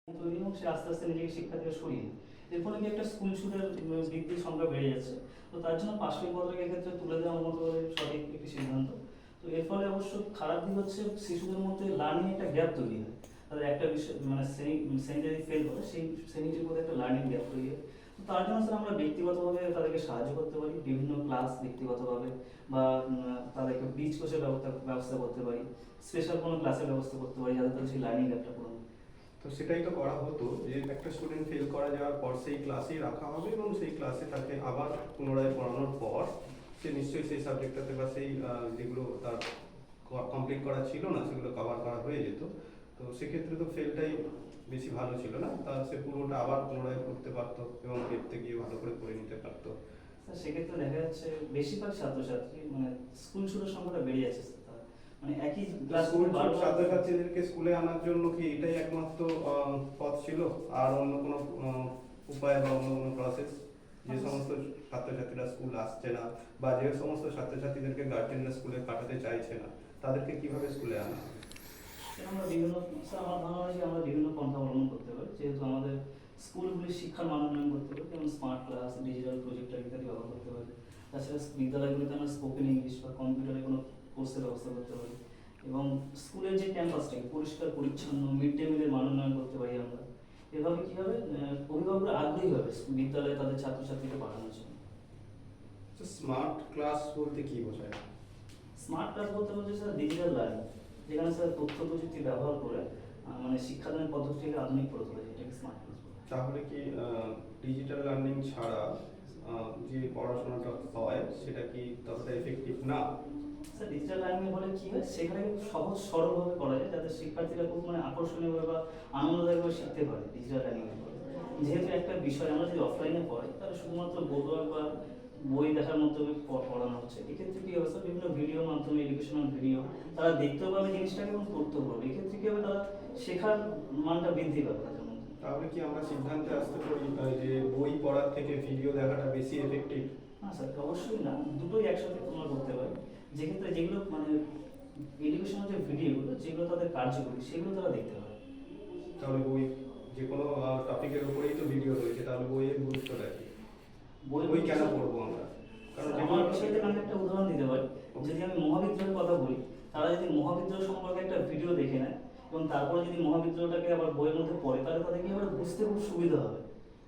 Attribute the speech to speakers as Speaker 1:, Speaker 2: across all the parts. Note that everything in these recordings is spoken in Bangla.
Speaker 1: তৈরি এবং সে আস্তে আস্তে নিজেকে শিক্ষা থেকে সরিয়ে নেয়। এর ফলে কি একটা স্কুল ছুটের বৃদ্ধির সংখ্যা বেড়ে যাচ্ছে। তো তার জন্য পাশবিক পত্রক এক্ষেত্রে তুলে দেওয়া আমার মতো করে সঠিক একটি সিদ্ধান্ত। তো এর ফলে অবশ্য খারাপ দিক হচ্ছে শিশুদের মধ্যে লার্নিং একটা গ্যাপ তৈরি হয়। তাদের একটা বিষয় মানে শ্রেণী যদি ফেল করে সেই শ্রেণীটির মধ্যে একটা লার্নিং গ্যাপ তৈরি হয়। তো তার জন্য স্যার আমরা ব্যক্তিগতভাবে তাদেরকে সাহায্য করতে পারি বিভিন্ন ক্লাস ব্যক্তিগতভাবে, বা তাদেরকে ব্রিজ কোর্সের ব্যবস্থা করতে পারি, স্পেশাল কোনো ক্লাসের ব্যবস্থা করতে পারি যাতে তাদের সেই লার্নিং গ্যাপটা পূরণ হয়।
Speaker 2: তো সেটাই তো করা হতো যে একটা স্টুডেন্ট ফেল করা যাওয়ার পর সেই ক্লাসেই রাখা হবে এবং সেই ক্লাসে তাকে আবার পুনরায় পড়ানোর পর সে নিশ্চয়ই সেই সাবজেক্টটাতে বা সেই যেগুলো তার কমপ্লিট করা ছিল না সেগুলো কভার করা হয়ে যেত। তো সেক্ষেত্রে তো ফেলটাই বেশি ভালো ছিল না, তা সে পুরোটা আবার পুনরায় করতে পারতো এবং দেখতে গিয়ে ভালো করে পড়ে নিতে পারতো।
Speaker 1: স্যার সেক্ষেত্রে দেখা যাচ্ছে বেশিরভাগ ছাত্রছাত্রী মানে স্কুল ছুটের সংখ্যাটা বেড়ে যাচ্ছে স্যার। মানে একই ক্লাস
Speaker 2: স্কুল ছাত্রছাত্রীদেরকে স্কুলে আনার জন্য কি এটাই একমাত্র পথ ছিল, আর অন্য কোনো উপায় বা অন্য কোনো প্রসেস? যে সমস্ত ছাত্রছাত্রীরা স্কুল আসছে না বা যে সমস্ত ছাত্রছাত্রীদেরকে গার্জেনরা স্কুলে পাঠাতে চাইছে না তাদেরকে কিভাবে স্কুলে আনা হবে?
Speaker 1: আমরা বিভিন্ন স্যার আমার ধারণা হয় যে আমরা বিভিন্ন পন্থা অবলম্বন করতে পারি, যেহেতু আমাদের স্কুলগুলির শিক্ষার মান উন্নয়ন করতে পারি, যেমন স্মার্ট ক্লাস, ডিজিটাল প্রজেক্টর ইত্যাদি ব্যবহার করতে পারি। তাছাড়া বিদ্যালয়গুলিতে আমরা স্পোকেন ইংলিশ বা কম্পিউটারে কোনো কোর্সের ব্যবস্থা করতে পারি, এবং স্কুলের যে ক্যাম্পাসটাকে পরিষ্কার পরিচ্ছন্ন মিড ডে মিলের মান উন্নয়ন করতে পারি আমরা। এভাবে কী হবে, অভিভাবকরা আগ্রহী হবে বিদ্যালয়ে তাদের ছাত্রছাত্রীকে পাঠানোর জন্য।
Speaker 2: স্মার্ট ক্লাস বলতে কি বোঝায়?
Speaker 1: স্মার্ট ক্লাস বলতে বলছে স্যার ডিজিটাল লার্নিং, যেখানে স্যার তথ্য প্রযুক্তি ব্যবহার করে মানে শিক্ষাদানের পদ্ধতিকে আধুনিক করে তোলে, এটাকে স্মার্ট ক্লাস বলে।
Speaker 2: তাহলে কি ডিজিটাল লার্নিং ছাড়া যে পড়াশোনাটা হয় সেটা কি ততটা এফেক্টিভ না?
Speaker 1: স্যার ডিজিটাল লার্নিং এর ফলে কি হয়, সেখানে খুব সহজ সরলভাবে করা যায় যাতে শিক্ষার্থীরা খুব মানে আকর্ষণীয়ভাবে বা আনন্দদায়কভাবে শিখতে পারে ডিজিটাল লার্নিং এর ফলে। যেহেতু একটা বিষয় আমরা যদি অফলাইনে পড়াই তাহলে শুধুমাত্র বোর্ডওয়ার্ক বা বই দেখার মাধ্যমে পড়ানো হচ্ছে, এক্ষেত্রে কি হবে স্যার বিভিন্ন ভিডিওর মাধ্যমে এডুকেশনাল ভিডিও তারা দেখতেও পাবে জিনিসটাকে এবং করতেও পারবে, এক্ষেত্রে কি হবে তারা শেখার মানটা বৃদ্ধি পাবে তাদের মধ্যে।
Speaker 2: তাহলে কি আমরা সিদ্ধান্তে আসতে পারি যে বই পড়ার থেকে ভিডিও দেখাটা বেশি এফেক্টিভ?
Speaker 1: না স্যার অবশ্যই না, দুটোই একসাথে তোমরা করতে পারো। যেক্ষেত্রে যেগুলো মানে এডুকেশনাল যে ভিডিওগুলো যেগুলো তাদের কার্যকরী সেগুলো তারা দেখতে পারে।
Speaker 2: তাহলে বই যে কোনো টপিকের উপরেই তো ভিডিও রয়েছে, তাহলে বইয়ের গুরুত্বটা কি? বই কেন পড়বো আমরা?
Speaker 1: কারণ আমার বিষয় থেকে আমি একটা উদাহরণ দিতে পারি। যদি আমি মহাবিদ্যালয়ের কথা বলি, তারা যদি মহাবিদ্যালয় সম্পর্কে একটা ভিডিও দেখে নেয় এবং তারপরে যদি মহাবিদ্যালয়টাকে আবার বইয়ের মধ্যে পড়ে, তাহলে তাদেরকে আবার বুঝতে খুব সুবিধা হবে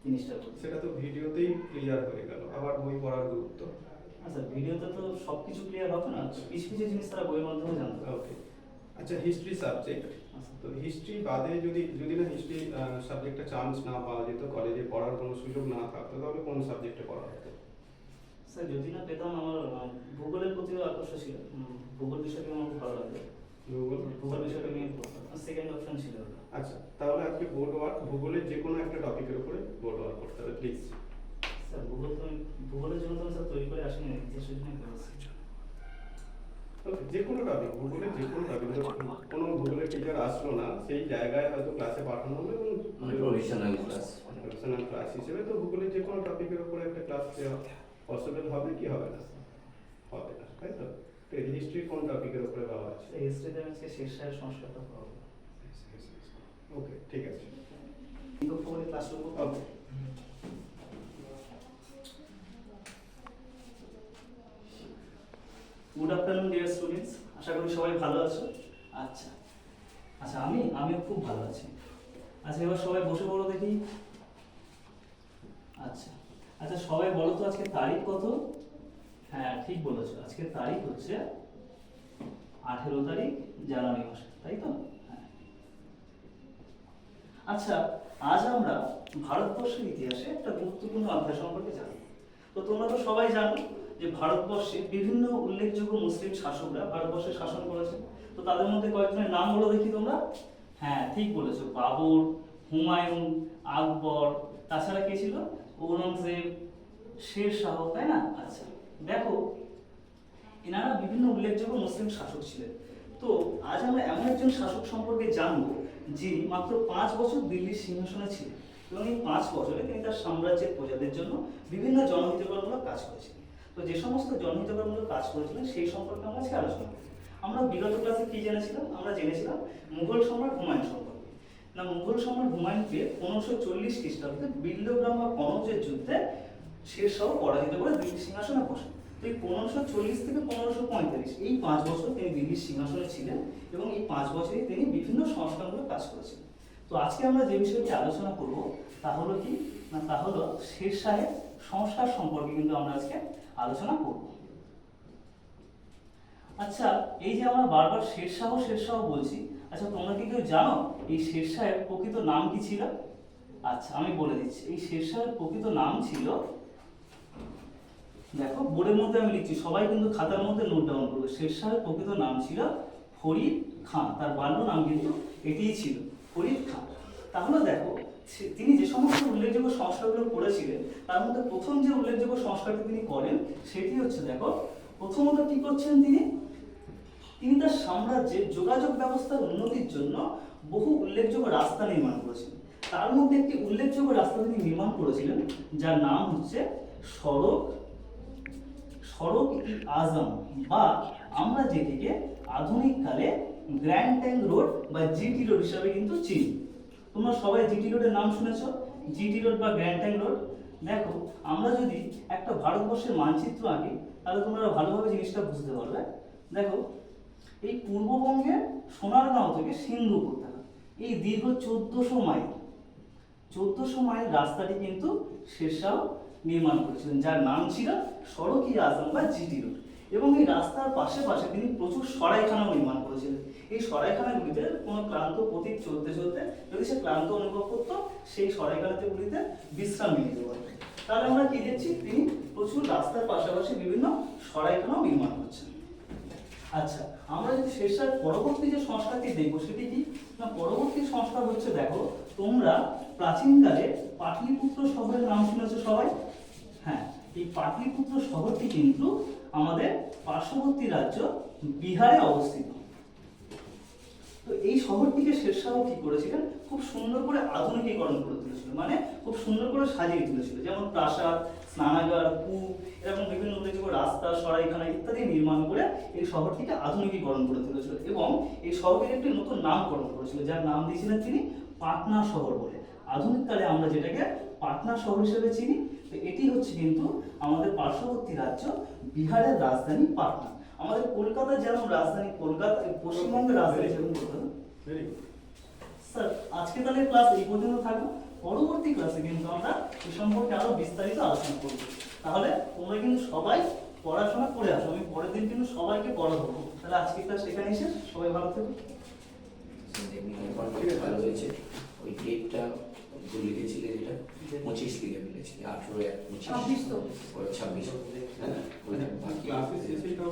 Speaker 1: জিনিসটা।
Speaker 2: সেটা তো ভিডিওতেই ক্লিয়ার হয়ে গেল, আবার বই পড়ার গুরুত্ব?
Speaker 1: আচ্ছা ভিডিওতে তো সব কিছু ক্লিয়ার হবে না, কিছু কিছু জিনিস তারা বইয়ের মাধ্যমে জানতে পারে।
Speaker 2: ওকে, আচ্ছা হিস্ট্রি সাবজেক্ট, তো হিস্ট্রি বাদে যদি যদি না হিস্ট্রি সাবজেক্টে চান্স না পাওয়া যেত, কলেজে পড়ার কোনো সুযোগ না থাকতো, তাহলে কোন সাবজেক্টে পড়া হতো?
Speaker 1: স্যার যদি না পেতাম, আমার ভূগোলের প্রতিও আকর্ষণ ছিল, ভূগোল বিষয়টি আমার খুব ভালো লাগে, ভূগোল বিষয়টা নিয়ে সেকেন্ড অপশন ছিল।
Speaker 2: আচ্ছা তাহলে আজকে বোর্ড ওয়ার্ক ভূগোলের যে কোনো একটা টপিকের উপরে বোর্ড ওয়ার্ক করতে হবে প্লিজ।
Speaker 1: স্যার ভূগোলের জন্য তো স্যার তৈরি করে আসেনি, ইতিহাসের জন্য করেছি।
Speaker 2: যে কোনো টপিক, ভূগোলের যে কোনো টপিক, কোনো ভূগোলের টিচার আসলো না সেই জায়গায় হয়তো ক্লাসে পাঠানো হবে এবং প্রফেশনাল ক্লাস হিসেবে তো ভূগোলের যে কোনো টপিকের উপরে একটা ক্লাস দেওয়া পসিবল হবে কি হবে না? হবে না, তাই তো? হিস্ট্রি কোন টপিকের উপরে দেওয়া আছে?
Speaker 1: হিস্ট্রিতে আজকে শেরশাহের সংস্কারটা পাবো।
Speaker 2: ওকে ঠিক আছে,
Speaker 1: তো ফোনে ক্লাস করব।
Speaker 2: ওকে।
Speaker 1: গুড আফটারনুন ডিয়ার স্টুডেন্টস, আশা করি সবাই ভালো আছো। আচ্ছা আচ্ছা আমিও খুব ভালো আছি। আচ্ছা এবার সবাই বসে পড়ো দেখি। আচ্ছা আচ্ছা সবাই বলো তো আজকে তারিখ কত? হ্যাঁ ঠিক বলেছো, আজকে তারিখ হচ্ছে 18 তারিখ জানুয়ারি মাসে, তাই তো? হ্যাঁ। আচ্ছা আজ আমরা ভারতবর্ষের ইতিহাসে একটা গুরুত্বপূর্ণ অধ্যায় সম্পর্কে জানব। তো তোমরা তো সবাই জানো যে ভারতবর্ষে বিভিন্ন উল্লেখযোগ্য মুসলিম শাসকরা ভারতবর্ষে শাসন করেছে। তো তাদের মধ্যে কয়েকজনের নাম বলো দেখি তোমরা। হ্যাঁ ঠিক বলেছো, বাবর, হুমায়ুন, আকবর, তাছাড়া কে ছিল? ঔরঙ্গজেব, শের শাহ, তাই না? আচ্ছা দেখো এনারা বিভিন্ন উল্লেখযোগ্য মুসলিম শাসক ছিলেন। তো আজ আমরা এমন একজন শাসক সম্পর্কে জানবো যিনি মাত্র 5 বছর দিল্লির সিংহাসনে ছিলেন এবং এই 5 বছরে তিনি তার সাম্রাজ্যের প্রজাদের জন্য বিভিন্ন জনহিতকরমূলক কাজ করেছিলেন। তো যে সমস্ত জনহিতকরমূলক কাজ করেছিলেন সেই সম্পর্কে আমরা আজকে আলোচনা করব। আমরা বিগত ক্লাসে কি জেনেছিলাম? আমরা জেনেছিলাম মুঘল সম্রাট হুমায়ুন সম্পর্কে। না মুঘল সম্রাট হুমায়ুনকে 1540 খ্রিস্টাব্দে বিল্লগ্রাম বা কনৌজের যুদ্ধে শেরশাহ পরাজিত করে দিল্লির সিংহাসনে বসেন। তো এই 1540 থেকে 1545 এই 5 বছর তিনি দিল্লির সিংহাসনে ছিলেন এবং এই 5 বছরে তিনি বিভিন্ন সংস্কারমূলক কাজ করেছেন। তো আজকে আমরা যে বিষয়টি আলোচনা করব তা হলো কি না, তা হলো শেরশাহের সংস্কার সম্পর্কে কিন্তু আমরা আজকে আলোচনা করব। আচ্ছা, এই যে আমরা বারবার শেরশাহ শেরশাহ বলছি, আচ্ছা তোমরা কি কেউ জানো এই শেরশাহের প্রকৃত নাম কি ছিল? আচ্ছা আমি বলে দিচ্ছি, এই শেরশাহের প্রকৃত নাম ছিল, দেখো বোর্ডের মধ্যে আমি লিখছি, সবাই কিন্তু খাতার মধ্যে নোট ডাউন করবে। শেরশাহের প্রকৃত নাম ছিল ফরিদ খান, তার বাল্য নাম কিন্তু এটিই ছিল, ফরিদ খান। তাহলে দেখো তিনি যে সমস্ত উল্লেখযোগ্য সংস্কারগুলো করেছিলেন তার মধ্যে প্রথম যে উল্লেখযোগ্য সংস্কারটি তিনি করেন সেটি হচ্ছে, দেখো প্রথমত কি করছেন তিনি তার সাম্রাজ্যের যোগাযোগ ব্যবস্থার উন্নতির জন্য বহু উল্লেখযোগ্য রাস্তা নির্মাণ করেছেন। তার মধ্যে একটি উল্লেখযোগ্য রাস্তা তিনি নির্মাণ করেছিলেন যার নাম হচ্ছে সড়ক ই আজম, বা আমরা যেটিকে আধুনিক কালে গ্র্যান্ড ট্যাঙ্ক রোড বা জিটি রোড হিসাবে কিন্তু চিনি। তোমরা সবাই জিটি রোডের নাম শুনেছো, জিটি রোড বা গ্র্যান্ড ট্যাঙ্ক রোড। দেখো আমরা যদি একটা ভারতবর্ষের মানচিত্র আঁকি তাহলে তোমরা ভালোভাবে জিনিসটা বুঝতে পারবে। দেখো এই পূর্ববঙ্গের সোনারগাঁও থেকে সিন্ধুপুর থাকা এই দীর্ঘ 1400 মাইল রাস্তাটি কিন্তু শেরশাহ নির্মাণ করেছিলেন, যার নাম ছিল সড়ক ই আজম বা জিটি রোড। এবং এই রাস্তার পাশে পাশে তিনি প্রচুর সরাইখানাও নির্মাণ করেছিলেন। এই সরাইখানাগুলিতে কোনো ক্লান্ত পথিক চলতে চলতে যদি সে ক্লান্ত অনুভব করতো, সেই সরাইখানাগুলিতে বিশ্রাম নিতে পারত। তাহলে আমরা কি দেখছি, তিনি প্রচুর রাস্তার পাশাপাশি বিভিন্ন সরাইখানাও নির্মাণ করছেন। আচ্ছা, আমরা যদি শেরশাহের পরবর্তী যে সংস্কারটি দেখবো সেটি কি না, পরবর্তী সংস্কার হচ্ছে, দেখো তোমরা প্রাচীনকালে পাটলিপুত্র শহরের নাম শুনেছো সবাই? হ্যাঁ, এই পাটলিপুত্র শহরটি কিন্তু আমাদের পার্শ্ববর্তী রাজ্য বিহারে অবস্থিত। তো এই শহরটিকে শেরশাহ কি করেছিলেন, খুব সুন্দর করে আধুনিকীকরণ করে তুলেছিল, মানে খুব সুন্দর করে সাজিয়ে তুলেছিল, যেমন প্রাসাদ, স্নানাগার, কূপ, এরকম বিভিন্ন উল্লেখযোগ্য রাস্তা, সরাইখানা ইত্যাদি নির্মাণ করে এই শহরটিকে আধুনিকীকরণ করে তুলেছিল এবং এই শহরের একটি নতুন নামকরণ করেছিল, যার নাম দিয়েছিলেন তিনি পাটনা শহর বলে। আধুনিককালে আমরা যেটাকে পাটনা শহর হিসেবে চিনি। তো এটি হচ্ছে কিন্তু আমাদের পার্শ্ববর্তী রাজ্য বিহারের রাজধানী পাটনা। আমাদের কলকাতা যেমন রাজধানী কলকাতা, পশ্চিমবঙ্গের রাজধানী যেমন কলকাতা। স্যার আজকে তাহলে ক্লাস এই পর্যন্ত থাকবে, পরবর্তী ক্লাসে কিন্তু আমরা এ সম্পর্কে আরো বিস্তারিত আলোচনা করব। তাহলে তোমরা কিন্তু সবাই পড়াশোনা করে আসো, আমি পরের দিন কিন্তু সবাইকে পড়াবো। তাহলে আজকে ক্লাস এখানে এসে সবাই ভালো থেকো।
Speaker 3: ভালো হয়েছে, ওই ডেটটা লিখেছিলে যেটা 25 লিখে ফেলেছিলে, 18-25 তো 26, হ্যাঁ ওইটা বাকি
Speaker 2: ক্লাসে শেষেটা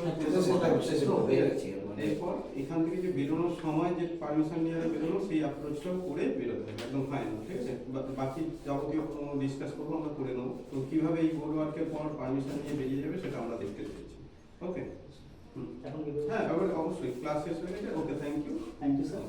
Speaker 3: হয়ে গেছে।
Speaker 2: এরপর এখান থেকে যে বেরোনোর সময় যে পারমিশন নিয়ে বেরোনো সেই অ্যাপ্রোচটাও করে বেরোতে হবে, একদম ফাইনাল, ঠিক আছে? বাকি যাবতীয় ডিসকাস করবো, আমরা করে নেবো। তো কিভাবে এই বোর্ড ওয়ার্কের পর পারমিশন নিয়ে বেরিয়ে যাবে সেটা আমরা দেখতে চাইছি। ওকে, হ্যাঁ অবশ্যই ক্লাস শেষ হয়ে গেছে। ওকে, থ্যাংক ইউ
Speaker 1: স্যার।